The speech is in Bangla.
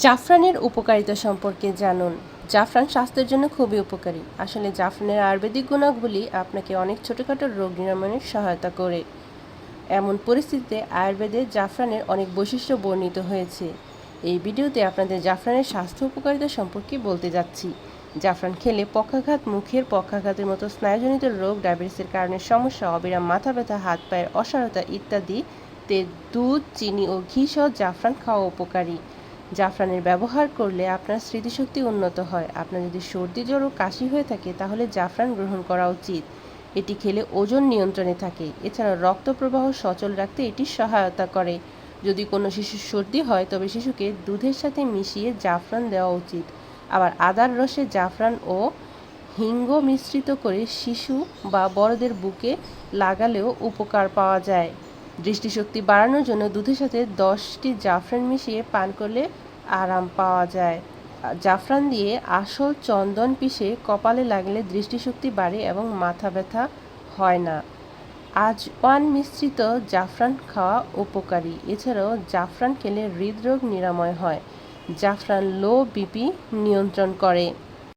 জাফরানের উপকারিতা সম্পর্কে জানুন। জাফরান স্বাস্থ্যের জন্য খুবই উপকারী। আসলে জাফরানের আয়ুর্বেদিক গুণাবলী আপনাকে অনেক ছোটোখাটো রোগ নিরাময়ে সহায়তা করে। এমন পরিস্থিতিতে আয়ুর্বেদে জাফরানের অনেক বৈশিষ্ট্য বর্ণিত হয়েছে। এই ভিডিওতে আপনাদের জাফরানের স্বাস্থ্য উপকারিতা সম্পর্কে বলতে যাচ্ছি। জাফরান খেলে পক্ষাঘাত, মুখের পক্ষাঘাতের মতো স্নায়ুজনিত রোগ, ডায়াবেটিসের কারণে সমস্যা, অবিরাম মাথা ব্যথা, হাত পায়ের অসাড়তা ইত্যাদিতে দুধ, চিনি ও ঘি সহ জাফরান খাওয়া উপকারী। জাফরানের ব্যবহার করলে আপনার স্মৃতিশক্তি উন্নত হয়। আপনার যদি সর্দি, জ্বর ও কাশি হয়ে থাকে তাহলে জাফরান গ্রহণ করা উচিত। এটি খেলে ওজন নিয়ন্ত্রণে থাকে। এছাড়া রক্ত প্রবাহ সচল রাখতে এটি সহায়তা করে। যদি কোনো শিশুর সর্দি হয় তবে শিশুকে দুধের সাথে মিশিয়ে জাফরান দেওয়া উচিত। আবার আদার রসে জাফরান ও হিঙ্গ মিশ্রিত করে শিশু বা বড়দের বুকে লাগালেও উপকার পাওয়া যায়। দৃষ্টিশক্তি বাড়ানোর জন্য দুধের সাথে 10টি জাফরান মিশিয়ে পান করলে আরাম পাওয়া যায়। জাফরান দিয়ে আসল চন্দন পিষে কপালে লাগলে দৃষ্টিশক্তি বাড়ে এবং মাথা ব্যথা হয় না। আজওয়ান মিশ্রিত জাফরান খাওয়া উপকারী। এছাড়াও জাফরান খেলে হৃদরোগ নিরাময় হয়। জাফরান লো বিপি নিয়ন্ত্রণ করে।